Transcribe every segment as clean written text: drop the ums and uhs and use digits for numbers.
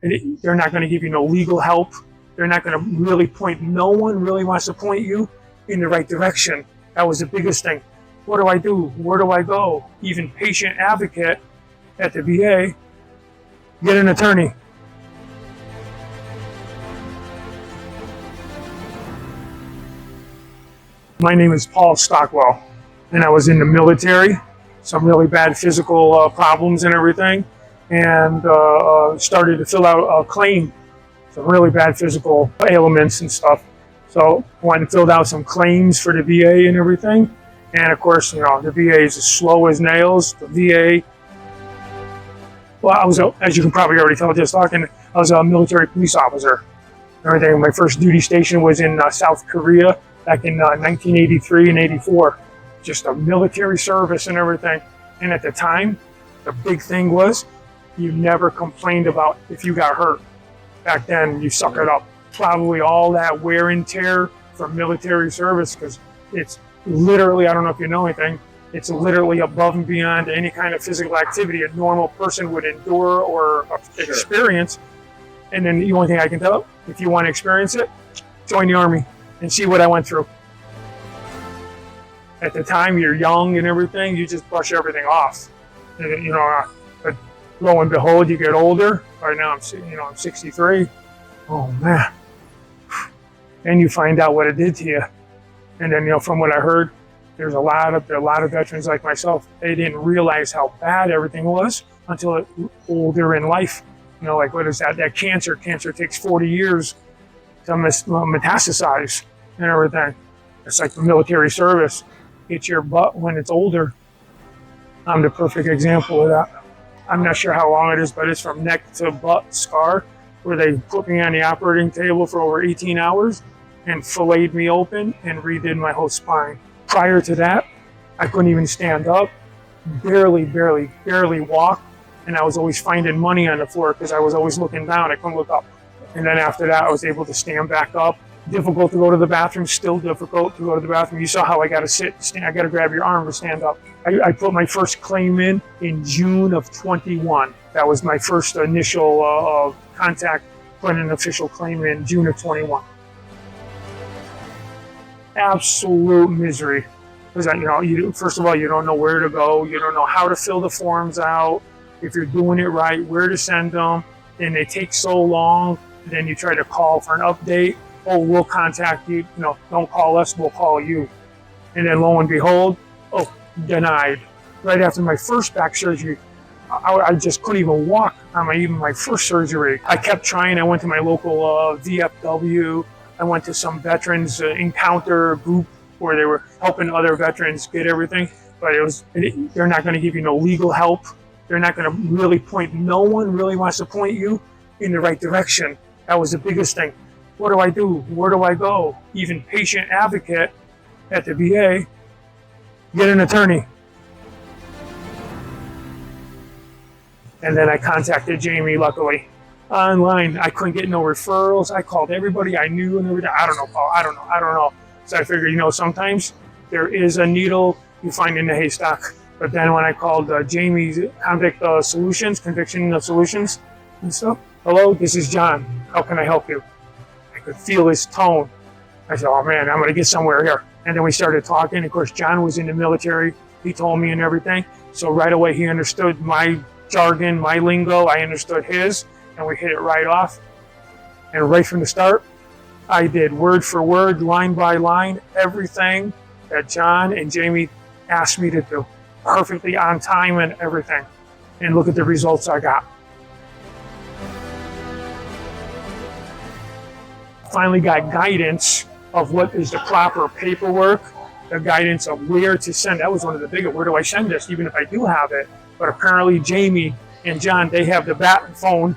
They're not going to give you no legal help. They're not going to really point, no one really wants to point you in the right direction. That was the biggest thing. What do I do? Where do I go? Even patient advocate at the VA, get an attorney. My name is Paul Stockwell, and I was in the military, some really bad physical problems and everything, and started to fill out a claim, some really bad physical ailments and stuff. So went and filled out some claims for the VA and everything. And of course, you know, the VA is as slow as nails. The VA, well, as you can probably already tell just talking, I was a military police officer. Everything. My first duty station was in South Korea back in 1983 and 84. Just a military service and everything. And at the time, the big thing was you never complained about if you got hurt. Back then, you suck it up. Probably all that wear and tear from military service, because it's literally, I don't know if you know anything, it's literally above and beyond any kind of physical activity a normal person would endure or experience. And then the only thing I can tell, if you want to experience it, join the Army and see what I went through. At the time, you're young and everything, you just brush everything off. You know, but lo and behold, you get older. Right now, I'm 63. Oh man. And you find out what it did to you. And then, you know, from what I heard, there's a lot of veterans like myself. They didn't realize how bad everything was until older in life. You know, like what is that? That cancer takes 40 years to metastasize and everything. It's like the military service. Hits your butt when it's older. I'm the perfect example of that. I'm not sure how long it is, but it's from neck to butt scar, where they put me on the operating table for over 18 hours and filleted me open and redid my whole spine. Prior to that, I couldn't even stand up, barely walk, and I was always finding money on the floor because I was always looking down. I couldn't look up. And then after that, I was able to stand back up. Difficult to go to the bathroom, still difficult to go to the bathroom. You saw how I got to sit, stand, I got to grab your arm to stand up. I put my first claim in June of 21. That was my first initial contact, put an official claim in June of 21. Absolute misery. Because, you know, first of all, you don't know where to go. You don't know how to fill the forms out, if you're doing it right, where to send them. And they take so long. And then you try to call for an update. Oh, we'll contact you. No, don't call us, we'll call you. And then lo and behold, denied. Right after my first back surgery, I just couldn't even walk on my first surgery. I kept trying. I went to my local VFW. I went to some veterans encounter group where they were helping other veterans get everything. But they're not going to give you no legal help. They're not going to really point, no one really wants to point you in the right direction. That was the biggest thing. What do I do? Where do I go? Even patient advocate at the VA, get an attorney. And then I contacted Jamie, luckily, online. I couldn't get no referrals. I called everybody I knew and everything. I don't know, Paul. I don't know. So I figured, sometimes there is a needle you find in the haystack. But then when I called Jamie's Conviction Solutions and stuff, hello, this is John. How can I help you? I could feel his tone. I said, oh man, I'm going to get somewhere here. And then we started talking. Of course, John was in the military. He told me and everything. So right away, he understood my jargon, my lingo. I understood his, and we hit it right off. And right from the start, I did word for word, line by line, everything that John and Jamie asked me to do. Perfectly on time and everything. And look at the results I got. Finally got guidance of what is the proper paperwork, the guidance of where to send. That was one of the bigger, where do I send this, even if I do have it. But apparently Jamie and John, they have the bat phone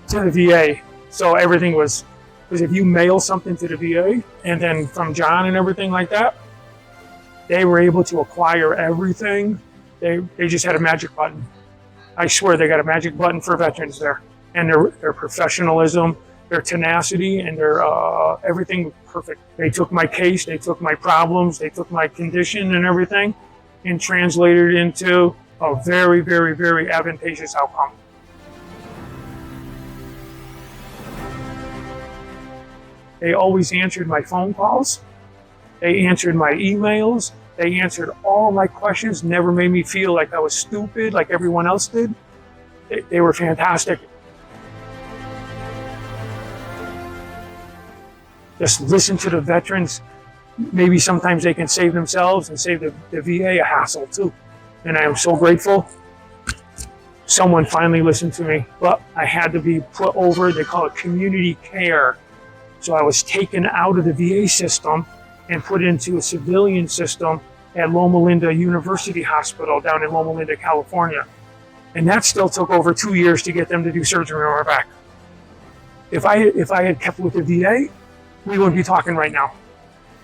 to the VA. So everything was, because if you mail something to the VA, and then from John and everything like that, they were able to acquire everything. They just had a magic button. I swear they got a magic button for veterans there. And their professionalism, their tenacity, and their everything was perfect. They took my case, they took my problems, they took my condition and everything, and translated it into a very, very, very advantageous outcome. They always answered my phone calls. They answered my emails. They answered all my questions, never made me feel like I was stupid like everyone else did. They were fantastic. Just listen to the veterans. Maybe sometimes they can save themselves and save the VA a hassle too. And I am so grateful. Someone finally listened to me, but I had to be put over, they call it community care. So I was taken out of the VA system and put into a civilian system at Loma Linda University Hospital down in Loma Linda, California. And that still took over 2 years to get them to do surgery on my back. If I had kept with the VA, we wouldn't be talking right now.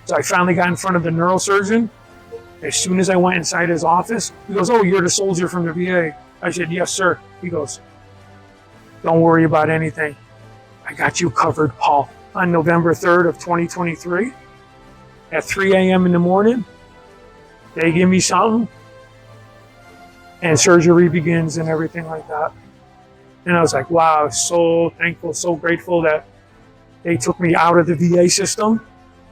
So I finally got in front of the neurosurgeon. As soon as I went inside his office, he goes, "Oh, you're the soldier from the VA." I said, "Yes, sir." He goes, "Don't worry about anything. I got you covered, Paul." On November 3rd of 2023, at 3 a.m. in the morning, they give me something, and surgery begins and everything like that. And I was like, wow, so thankful, so grateful that they took me out of the VA system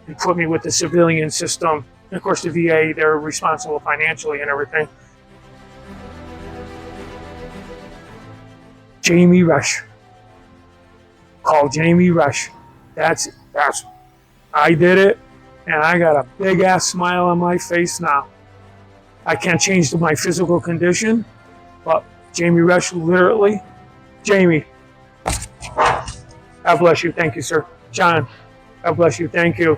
and put me with the civilian system. And of course, the VA, they're responsible financially and everything. Jamie Resch. Call Jamie Resch. That's, I did it, and I got a big ass smile on my face now. I can't change my physical condition, but Jamie Resch literally, Jamie, God bless you, thank you, sir. John, God bless you, thank you.